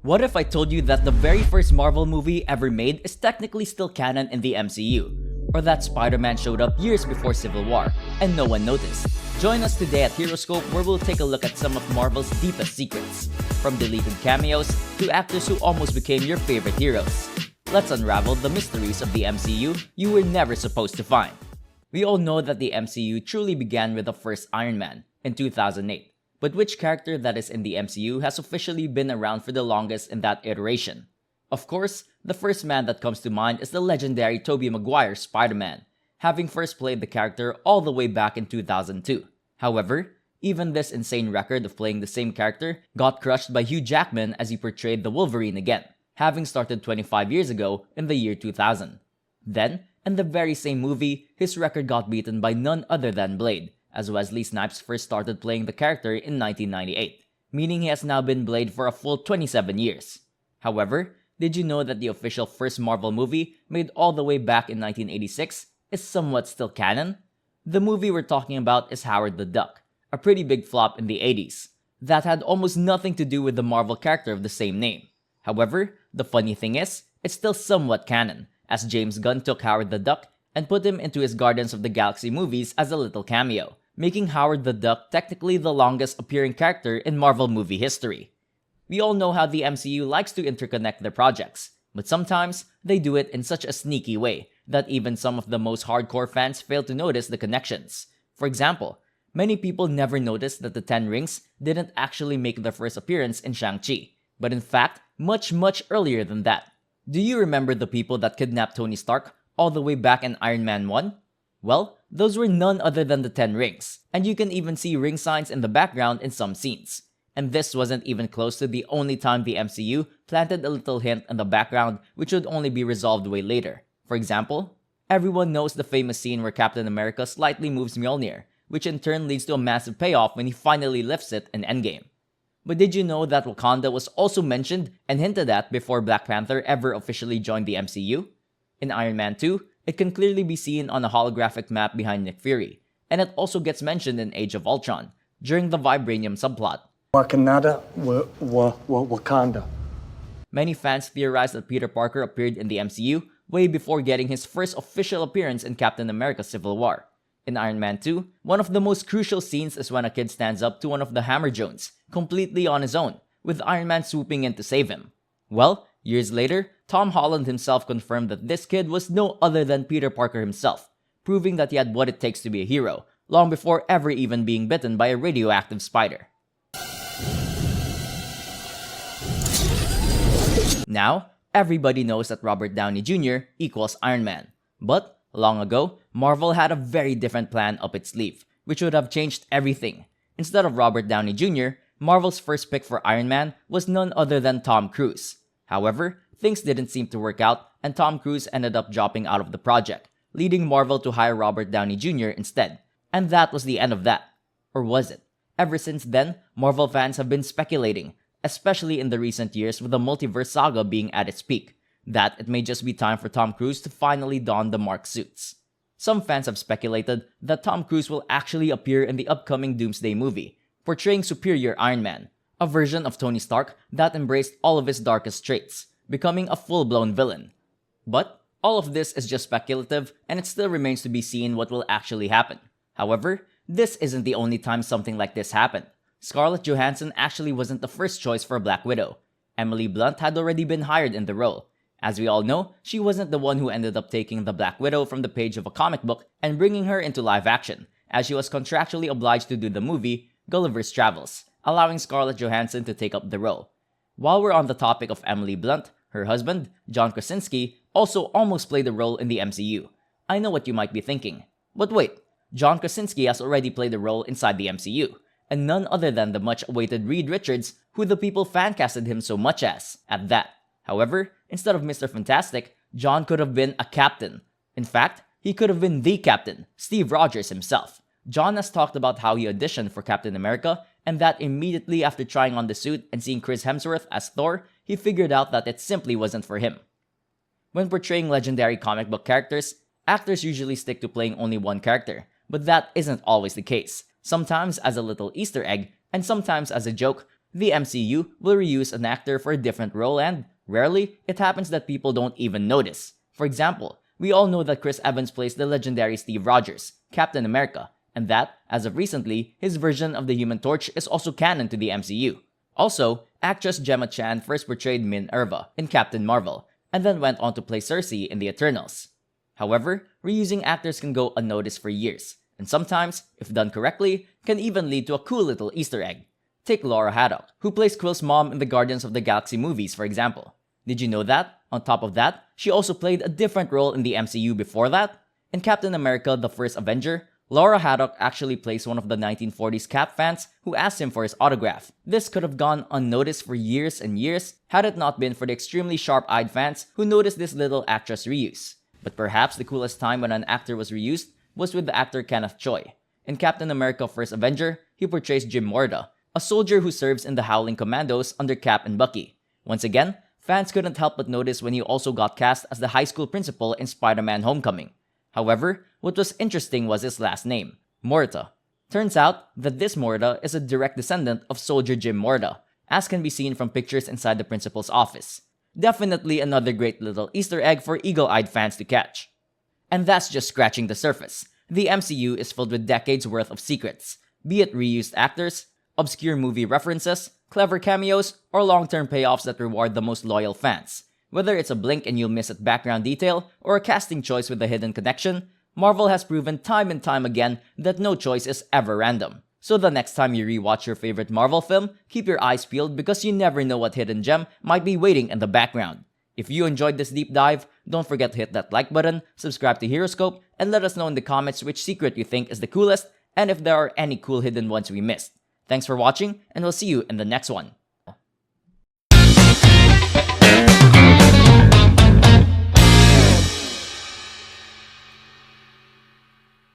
What if I told you that the very first Marvel movie ever made is technically still canon in the MCU? Or that Spider-Man showed up years before Civil War, and no one noticed? Join us today at Heroscope, where we'll take a look at some of Marvel's deepest secrets, from deleted cameos to actors who almost became your favorite heroes. Let's unravel the mysteries of the MCU you were never supposed to find. We all know that the MCU truly began with the first Iron Man in 2008. But which character that is in the MCU has officially been around for the longest in that iteration? Of course, the first man that comes to mind is the legendary Tobey Maguire's Spider-Man, having first played the character all the way back in 2002. However, even this insane record of playing the same character got crushed by Hugh Jackman as he portrayed the Wolverine again, having started 25 years ago in the year 2000. Then, in the very same movie, his record got beaten by none other than Blade, as Wesley Snipes first started playing the character in 1998, meaning he has now been Blade for a full 27 years. However, did you know that the official first Marvel movie, made all the way back in 1986, is somewhat still canon? The movie we're talking about is Howard the Duck, a pretty big flop in the 80s, that had almost nothing to do with the Marvel character of the same name. However, the funny thing is, it's still somewhat canon, as James Gunn took Howard the Duck and put him into his Guardians of the Galaxy movies as a little cameo, making Howard the Duck technically the longest appearing character in Marvel movie history. We all know how the MCU likes to interconnect their projects, but sometimes they do it in such a sneaky way that even some of the most hardcore fans fail to notice the connections. For example, many people never noticed that the Ten Rings didn't actually make their first appearance in Shang-Chi, but in fact, much earlier than that. Do you remember the people that kidnapped Tony Stark all the way back in Iron Man 1? Well, those were none other than the Ten Rings, and you can even see ring signs in the background in some scenes. And this wasn't even close to the only time the MCU planted a little hint in the background which would only be resolved way later. For example, everyone knows the famous scene where Captain America slightly moves Mjolnir, which in turn leads to a massive payoff when he finally lifts it in Endgame. But did you know that Wakanda was also mentioned and hinted at before Black Panther ever officially joined the MCU? In Iron Man 2, it can clearly be seen on a holographic map behind Nick Fury, and it also gets mentioned in Age of Ultron, during the Vibranium subplot. Wakanda. Many fans theorize that Peter Parker appeared in the MCU way before getting his first official appearance in Captain America Civil War. In Iron Man 2, one of the most crucial scenes is when a kid stands up to one of the Hammer Jones, completely on his own, with Iron Man swooping in to save him. Well, years later, Tom Holland himself confirmed that this kid was no other than Peter Parker himself, proving that he had what it takes to be a hero, long before ever even being bitten by a radioactive spider. Now, everybody knows that Robert Downey Jr. equals Iron Man. But, long ago, Marvel had a very different plan up its sleeve, which would have changed everything. Instead of Robert Downey Jr., Marvel's first pick for Iron Man was none other than Tom Cruise. However, things didn't seem to work out, and Tom Cruise ended up dropping out of the project, leading Marvel to hire Robert Downey Jr. instead. And that was the end of that. Or was it? Ever since then, Marvel fans have been speculating, especially in the recent years with the multiverse saga being at its peak, that it may just be time for Tom Cruise to finally don the Mark suits. Some fans have speculated that Tom Cruise will actually appear in the upcoming Doomsday movie, portraying Superior Iron Man, a version of Tony Stark that embraced all of his darkest traits, becoming a full-blown villain. But all of this is just speculative, and it still remains to be seen what will actually happen. However, this isn't the only time something like this happened. Scarlett Johansson actually wasn't the first choice for Black Widow. Emily Blunt had already been hired in the role. As we all know, she wasn't the one who ended up taking the Black Widow from the page of a comic book and bringing her into live action, as she was contractually obliged to do the movie Gulliver's Travels, allowing Scarlett Johansson to take up the role. While we're on the topic of Emily Blunt, her husband, John Krasinski, also almost played a role in the MCU. I know what you might be thinking. But wait, John Krasinski has already played a role inside the MCU, and none other than the much-awaited Reed Richards, who the people fan-casted him so much as, at that. However, instead of Mr. Fantastic, John could have been a captain. In fact, he could have been the captain, Steve Rogers himself. John has talked about how he auditioned for Captain America, and that immediately after trying on the suit and seeing Chris Hemsworth as Thor, he figured out that it simply wasn't for him. When portraying legendary comic book characters, actors usually stick to playing only one character, but that isn't always the case. Sometimes as a little Easter egg, and sometimes as a joke, the MCU will reuse an actor for a different role and, rarely, it happens that people don't even notice. For example, we all know that Chris Evans plays the legendary Steve Rogers, Captain America, and that, as of recently, his version of the Human Torch is also canon to the MCU. Also, actress Gemma Chan first portrayed Minerva in Captain Marvel, and then went on to play Cersei in The Eternals. However, reusing actors can go unnoticed for years, and sometimes, if done correctly, can even lead to a cool little Easter egg. Take Laura Haddock, who plays Quill's mom in the Guardians of the Galaxy movies, for example. Did you know that, on top of that, she also played a different role in the MCU before that? In Captain America: The First Avenger, Laura Haddock actually plays one of the 1940s Cap fans who asked him for his autograph. This could have gone unnoticed for years and years had it not been for the extremely sharp-eyed fans who noticed this little actress reuse. But perhaps the coolest time when an actor was reused was with the actor Kenneth Choi. In Captain America: First Avenger, he portrays Jim Morda, a soldier who serves in the Howling Commandos under Cap and Bucky. Once again, fans couldn't help but notice when he also got cast as the high school principal in Spider-Man: Homecoming. However, what was interesting was his last name, Morta. Turns out that this Morta is a direct descendant of Soldier Jim Morta, as can be seen from pictures inside the principal's office. Definitely another great little Easter egg for eagle-eyed fans to catch. And that's just scratching the surface. The MCU is filled with decades worth of secrets, be it reused actors, obscure movie references, clever cameos, or long-term payoffs that reward the most loyal fans. Whether it's a blink and you'll miss a background detail, or a casting choice with a hidden connection, Marvel has proven time and time again that no choice is ever random. So the next time you rewatch your favorite Marvel film, keep your eyes peeled because you never know what hidden gem might be waiting in the background. If you enjoyed this deep dive, don't forget to hit that like button, subscribe to Heroscope, and let us know in the comments which secret you think is the coolest, and if there are any cool hidden ones we missed. Thanks for watching, and we'll see you in the next one.